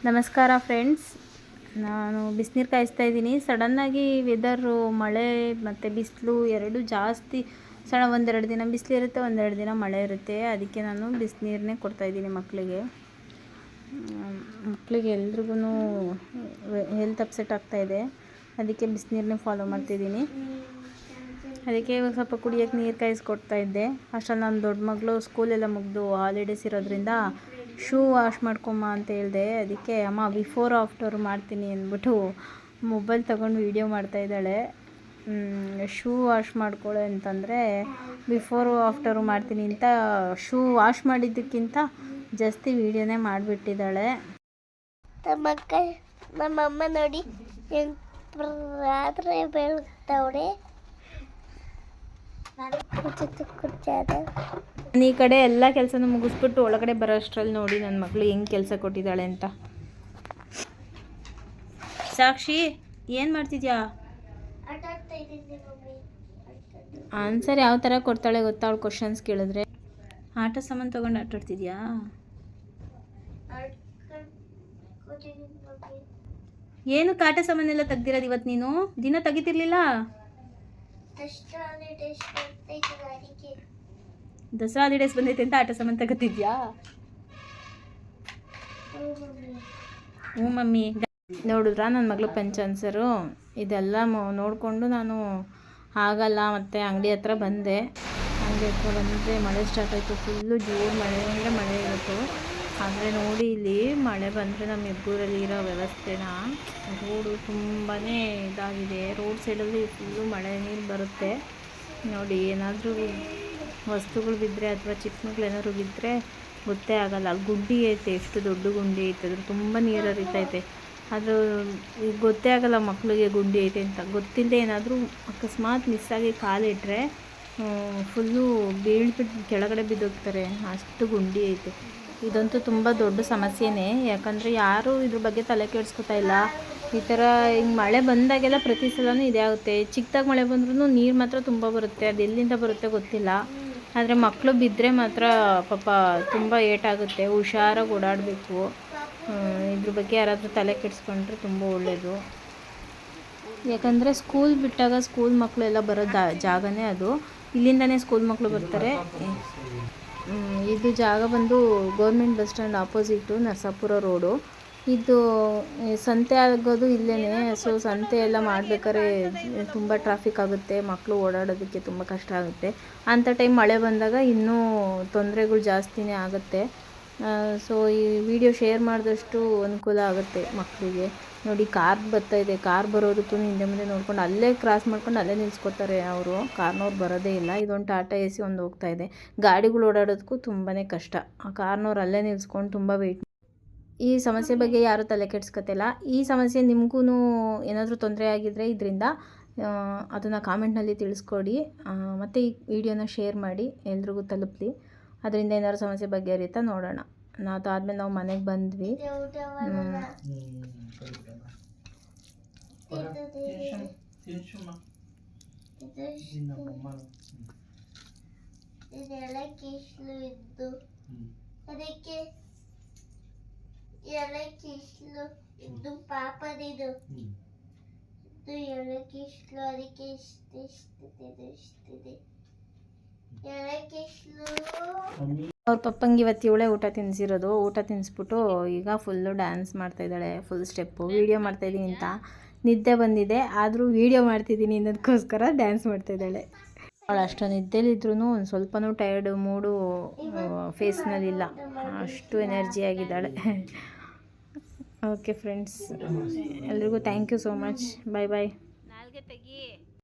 ನಮಸ್ಕಾರ ಫ್ರೆಂಡ್ಸ್, ನಾನು ಬಿಸಿನೀರು ಕಾಯಿಸ್ತಾ ಇದ್ದೀನಿ. ಸಡನ್ನಾಗಿ ವೆದರು ಮಳೆ ಮತ್ತು ಬಿಸಿಲು ಎರಡೂ ಜಾಸ್ತಿ. ಒಂದೆರಡು ದಿನ ಬಿಸಿಲಿರುತ್ತೆ, ಒಂದೆರಡು ದಿನ ಮಳೆ ಇರುತ್ತೆ. ಅದಕ್ಕೆ ನಾನು ಬಿಸಿನೀರನ್ನೇ ಕೊಡ್ತಾಯಿದ್ದೀನಿ ಮಕ್ಕಳಿಗೆ ಎಲ್ರಿಗೂ ಹೆಲ್ತ್ ಅಪ್ಸೆಟ್ ಆಗ್ತಾಯಿದೆ. ಅದಕ್ಕೆ ಬಿಸಿನೀರನ್ನೇ ಫಾಲೋ ಮಾಡ್ತಿದ್ದೀನಿ. ಅದಕ್ಕೆ ಇವಾಗ ಸ್ವಲ್ಪ ಕುಡಿಯೋಕ್ಕೆ ನೀರು ಕಾಯಿಸ್ಕೊಡ್ತಾ ಇದ್ದೆ. ಅಷ್ಟರಲ್ಲಿ ನನ್ನ ದೊಡ್ಡ ಮಗಳು ಸ್ಕೂಲೆಲ್ಲ ಮುಗಿದು ಹಾಲಿಡೇಸ್ ಇರೋದ್ರಿಂದ ಶೂ ವಾಶ್ ಮಾಡ್ಕೊಮ್ಮ ಅಂತ ಹೇಳಿದೆ. ಅದಕ್ಕೆ ಅಮ್ಮ ಬಿಫೋರ್ ಆಫ್ಟರ್ ಮಾಡ್ತೀನಿ ಅಂದ್ಬಿಟ್ಟು ಮೊಬೈಲ್ ತೊಗೊಂಡು ವೀಡಿಯೋ ಮಾಡ್ತಾಯಿದ್ದಾಳೆ. ಶೂ ವಾಶ್ ಮಾಡ್ಕೊಳ್ಳೆ ಅಂತಂದರೆ ಬಿಫೋರು ಆಫ್ಟರು ಮಾಡ್ತೀನಿ ಅಂತ ಶೂ ವಾಶ್ ಮಾಡಿದ್ದಕ್ಕಿಂತ ಜಾಸ್ತಿ ವೀಡಿಯೋನೇ ಮಾಡಿಬಿಟ್ಟಿದ್ದಾಳೆ. ನಮ್ಮಮ್ಮ ನೋಡಿ ರಾತ್ರಿ ಬೆಳಗ್ತವಳೆ. ನಾನು ಈ ಕಡೆ ಎಲ್ಲ ಕೆಲಸನೂ ಮುಗಿಸ್ಬಿಟ್ಟು ಒಳಗಡೆ ಬರೋ ಅಷ್ಟರಲ್ಲಿ ನೋಡಿ ನನ್ನ ಮಗಳು ಹೆಂಗೆ ಕೆಲಸ ಕೊಟ್ಟಿದ್ದಾಳೆ ಅಂತ. ಸಾಕ್ಷಿ, ಏನು ಮಾಡ್ತಿದ್ಯಾ? ಆನ್ಸರ್ ಯಾವ ಥರ ಕೊಡ್ತಾಳೆ ಗೊತ್ತಾ ಅವಳು ಕ್ವಶನ್ಸ್ ಕೇಳಿದ್ರೆ? ಆಟ ಸಾಮಾನು ತೊಗೊಂಡು ಆಟಾಡ್ತಿದ್ಯಾ? ಏನಕ್ಕೆ ಆಟ ಸಾಮಾನೆಲ್ಲ ತೆಗ್ದಿರೋದು ಇವತ್ತು? ನೀನು ದಿನ ತೆಗಿತಿರ್ಲಿಲ್ಲ? ದಸರಾ ಹಾಲಿಡೇಸ್ ಬಂದೈತೆ ಅಂತ ಆಟ ಸಾಮಾನು ತಗೋತಿದ್ಯಾ? ಹ್ಞೂ ಮಮ್ಮಿ. ನೋಡಿದ್ರಾ ನನ್ನ ಮಗಳು ಪಂಚಾನ್ಸರು? ಇದೆಲ್ಲ ನೋಡಿಕೊಂಡು ನಾನು ಆಗಲ್ಲ ಮತ್ತು ಅಂಗಡಿ ಹತ್ರ ಬಂದೆ. ಅಂಗಡಿ ಹತ್ರ ಬಂದರೆ ಮಳೆ ಸ್ಟಾರ್ಟ್ ಆಯಿತು. ಫುಲ್ಲು ಜೋರು ಮಳೆ ಅಂದರೆ ಮಳೆ ಇರುತ್ತೆ. ಆದರೆ ನೋಡಿ, ಇಲ್ಲಿ ಮಳೆ ಬಂದರೆ ನಮ್ಮ ಹೆಬ್ಬೂರಲ್ಲಿ ಇರೋ ವ್ಯವಸ್ಥೆನ ರೋಡು ತುಂಬಾ ಇದಾಗಿದೆ. ರೋಡ್ ಸೈಡಲ್ಲಿ ಫುಲ್ಲು ಮಳೆ ನೀರು ಬರುತ್ತೆ. ನೋಡಿ, ಏನಾದರೂ ವಸ್ತುಗಳು ಬಿದ್ದರೆ ಅಥವಾ ಚಿಕ್ಕ ಮಕ್ಳು ಏನಾದ್ರು ಬಿದ್ದರೆ ಗೊತ್ತೇ ಆಗಲ್ಲ. ಅಲ್ಲಿ ಗುಂಡಿ ಐತೆ, ಎಷ್ಟು ದೊಡ್ಡ ಗುಂಡಿ ಐತೆ, ಅದ್ರ ತುಂಬ ನೀರು ಹರಿತೈತೆ. ಅದು ಈಗ ಗೊತ್ತೇ ಆಗಲ್ಲ ಮಕ್ಕಳಿಗೆ ಗುಂಡಿ ಐತೆ ಅಂತ. ಗೊತ್ತಿಲ್ಲದೆ ಏನಾದರೂ ಅಕಸ್ಮಾತ್ ಮಿಸ್ಸಾಗಿ ಕಾಲಿಟ್ಟರೆ ಫುಲ್ಲು ಬೀಳ್ಬಿಟ್ಟು ಕೆಳಗಡೆ ಬಿದ್ದೋಗ್ತಾರೆ, ಅಷ್ಟು ಗುಂಡಿ ಐತೆ. ಇದಂತೂ ತುಂಬ ದೊಡ್ಡ ಸಮಸ್ಯೆನೇ. ಯಾಕಂದರೆ ಯಾರೂ ಇದ್ರ ಬಗ್ಗೆ ತಲೆ ಕೆಡಿಸ್ಕೊತಾ ಇಲ್ಲ. ಈ ಥರ ಹಿಂಗೆ ಮಳೆ ಬಂದಾಗೆಲ್ಲ ಪ್ರತಿ ಸಲವೂ ಇದೇ ಆಗುತ್ತೆ. ಚಿಕ್ಕದಾಗಿ ಮಳೆ ಬಂದ್ರೂ ನೀರು ಮಾತ್ರ ತುಂಬ ಬರುತ್ತೆ. ಅದು ಎಲ್ಲಿಂದ ಬರುತ್ತೆ ಗೊತ್ತಿಲ್ಲ. ಆದರೆ ಮಕ್ಕಳು ಬಿದ್ದರೆ ಮಾತ್ರ ಪಾಪ ತುಂಬ ಏಟಾಗುತ್ತೆ. ಹುಷಾರಾಗಿ ಓಡಾಡಬೇಕು. ಇದ್ರ ಬಗ್ಗೆ ಯಾರಾದರೂ ತಲೆ ಕೆಡಿಸ್ಕೊಂಡ್ರೆ ತುಂಬ ಒಳ್ಳೆಯದು. ಯಾಕಂದರೆ ಸ್ಕೂಲ್ ಬಿಟ್ಟಾಗ ಸ್ಕೂಲ್ ಮಕ್ಕಳೆಲ್ಲ ಬರೋ ಜಾಗನೇ ಅದು. ಇಲ್ಲಿಂದನೇ ಸ್ಕೂಲ್ ಮಕ್ಕಳು ಬರ್ತಾರೆ. ಇದು ಜಾಗ ಬಂದು government bus stand ಆಪೋಸಿಟು Narasapura road. ಇದು ಸಂತೆ ಆಗೋದು ಇಲ್ಲೇ. ಸೊ ಸಂತೆ ಎಲ್ಲ ಮಾಡ್ಬೇಕಾದ್ರೆ ತುಂಬ ಟ್ರಾಫಿಕ್ ಆಗುತ್ತೆ, ಮಕ್ಕಳು ಓಡಾಡೋದಕ್ಕೆ ತುಂಬ ಕಷ್ಟ ಆಗುತ್ತೆ. ಅಂಥ ಟೈಮ್ ಮಳೆ ಬಂದಾಗ ಇನ್ನೂ ತೊಂದರೆಗಳು ಜಾಸ್ತಿನೇ ಆಗುತ್ತೆ. ಸೊ ಈ ವಿಡಿಯೋ ಶೇರ್ ಮಾಡಿದಷ್ಟು ಅನುಕೂಲ ಆಗುತ್ತೆ ಮಕ್ಕಳಿಗೆ. ನೋಡಿ, ಕಾರ್ ಬರ್ತಾಯಿದೆ. ಕಾರ್ ಬರೋದಕ್ಕೂ ಹಿಂದೆ ಮುಂದೆ ನೋಡ್ಕೊಂಡು ಅಲ್ಲೇ ಕ್ರಾಸ್ ಮಾಡ್ಕೊಂಡು ಅಲ್ಲೇ ನಿಲ್ಲಿಸ್ಕೊತಾರೆ ಅವರು. ಕಾರ್ನವ್ರು ಬರೋದೇ ಇಲ್ಲ. ಇದೊಂದು ಟಾಟಾ AC ಒಂದು ಹೋಗ್ತಾಯಿದೆ. ಗಾಡಿಗಳು ಓಡಾಡೋದಕ್ಕೂ ತುಂಬಾ ಕಷ್ಟ. ಆ ಕಾರ್ನವ್ರು ಅಲ್ಲೇ ನಿಲ್ಲಿಸ್ಕೊಂಡು ತುಂಬ ವೆಯ್ಟ್. ಈ ಸಮಸ್ಯೆ ಬಗ್ಗೆ ಯಾರೂ ತಲೆ ಕೆಡಿಸ್ಕೊತಿಲ್ಲ. ಈ ಸಮಸ್ಯೆ ನಿಮಗೂ ಏನಾದರೂ ತೊಂದರೆ ಆಗಿದ್ದರೆ ಇದರಿಂದ ಅದನ್ನು ಕಾಮೆಂಟ್ನಲ್ಲಿ ತಿಳಿಸ್ಕೊಡಿ. ಮತ್ತು ಈ ವಿಡಿಯೋನ ಶೇರ್ ಮಾಡಿ, ಎಲ್ರಿಗೂ ತಲುಪಲಿ. ಅದರಿಂದ ಏನಾದರೂ ಸಮಸ್ಯೆ ಬಗೆಹರಿಯುತ್ತಾ ನೋಡೋಣ. ಅದಾದಮೇಲೆ ನಾವು ಮನೆಗೆ ಬಂದ್ವಿ. ಇದು ಪಾಪದಿದು. ಇದು ಎಳಕಿಸ್ಲು, ಅದಕ್ಕೆ ಎಷ್ಟಿದೆ ಎಳಕಿಸ್ಲು. ಅವ್ರ ಪಪ್ಪಂಗೆ ಇವತ್ತು ಇವಳೇ ಊಟ ತಿನ್ನಿಸಿರೋದು. ಊಟ ತಿನ್ನಿಸ್ಬಿಟ್ಟು ಈಗ ಫುಲ್ಲು ಡ್ಯಾನ್ಸ್ ಮಾಡ್ತಾಯಿದ್ದಾಳೆ. Full step. ವೀಡಿಯೋ ಮಾಡ್ತಾಯಿದ್ದೀನಿ ಅಂತ ನಿದ್ದೆ ಬಂದಿದೆ, ಆದರೂ ವೀಡಿಯೋ ಮಾಡ್ತಿದ್ದೀನಿ ಅನ್ನೋದಕ್ಕೋಸ್ಕರ ಡ್ಯಾನ್ಸ್ ಮಾಡ್ತಾಯಿದ್ದಾಳೆ. ಅವಳು ಅಷ್ಟು ನಿದ್ದೆಲಿದ್ರೂ ಒಂದು ಸ್ವಲ್ಪನೂ ಟಯರ್ಡು ಮೂಡು ಫೇಸ್ನಲ್ಲಿಲ್ಲ. ಅಷ್ಟು ಎನರ್ಜಿ ಆಗಿದ್ದಾಳೆ. ಓಕೆ ಫ್ರೆಂಡ್ಸ್, ಎಲ್ರಿಗೂ ಥ್ಯಾಂಕ್ ಯು ಸೋ ಮಚ್. ಬಾಯ್ ಬಾಯ್. ನಾಲ್ಗೆ ತೆಗಿ.